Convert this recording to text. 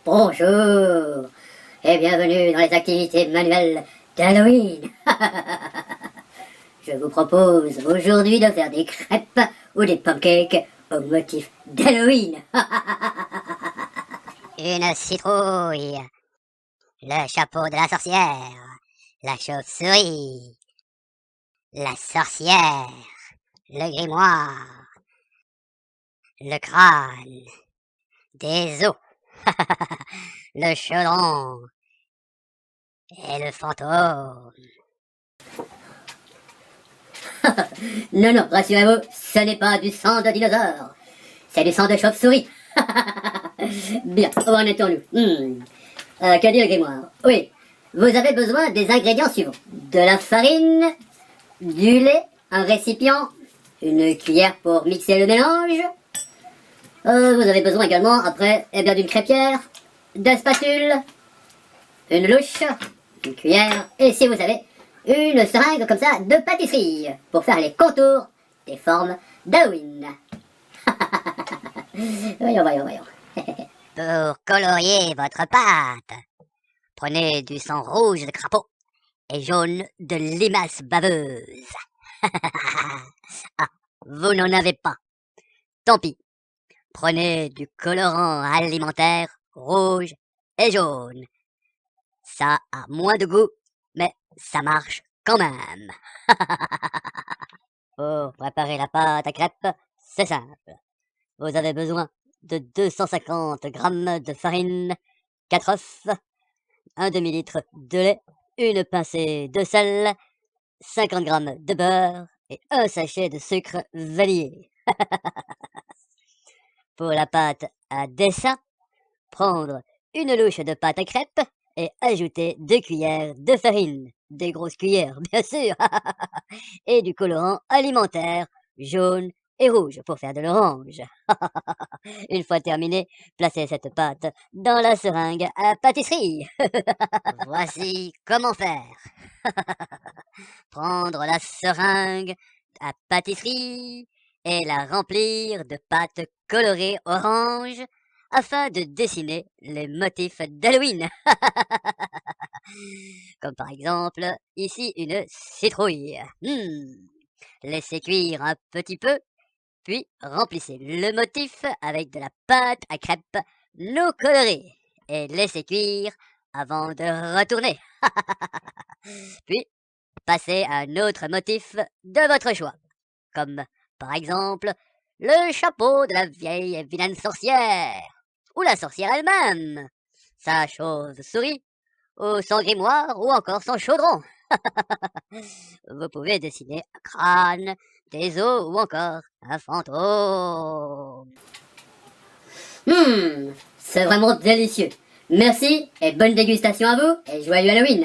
Bonjour et bienvenue dans les activités manuelles d'Halloween. Je vous propose aujourd'hui de faire des crêpes ou des pancakes au motif d'Halloween. Une citrouille, le chapeau de la sorcière, la chauve-souris, la sorcière, le grimoire, le crâne, des os, le chaudron et le fantôme. Non, rassurez-vous, ce n'est pas du sang de dinosaure. C'est du sang de chauve-souris. Bien, où en étions-nous Que dit le grimoire? Oui, vous avez besoin des ingrédients suivants. De la farine, du lait, un récipient, une cuillère pour mixer le mélange. Vous avez besoin également, après, d'une crêpière, de spatule, une louche, une cuillère, et si vous avez une seringue comme ça de pâtisserie pour faire les contours des formes d'Halloween. Voyons. Pour colorier votre pâte, prenez du sang rouge de crapaud et jaune de limace baveuse. Ah, vous n'en avez pas. Tant pis. Prenez du colorant alimentaire rouge et jaune. Ça a moins de goût, mais ça marche quand même. Pour préparer la pâte à crêpes, c'est simple. Vous avez besoin de 250 g de farine, 4 œufs, un demi-litre de lait, une pincée de sel, 50 g de beurre et un sachet de sucre vanillé. Pour la pâte à dessin, prendre une louche de pâte à crêpes et ajouter 2 cuillères de farine, des grosses cuillères bien sûr, et du colorant alimentaire jaune et rouge pour faire de l'orange. Une fois terminé, placez cette pâte dans la seringue à pâtisserie. Voici comment faire. Prendre la seringue à pâtisserie et la remplir de pâte colorée orange afin de dessiner les motifs d'Halloween. Comme par exemple, ici une citrouille. Laissez cuire un petit peu, puis remplissez le motif avec de la pâte à crêpes non colorée et laissez cuire avant de retourner. Puis, passez à un autre motif de votre choix, comme par exemple le chapeau de la vieille et vilaine sorcière, ou la sorcière elle-même, sa chauve-souris, ou son grimoire, ou encore son chaudron. Vous pouvez dessiner un crâne, des os ou encore un fantôme. C'est vraiment délicieux. Merci et bonne dégustation à vous et joyeux Halloween.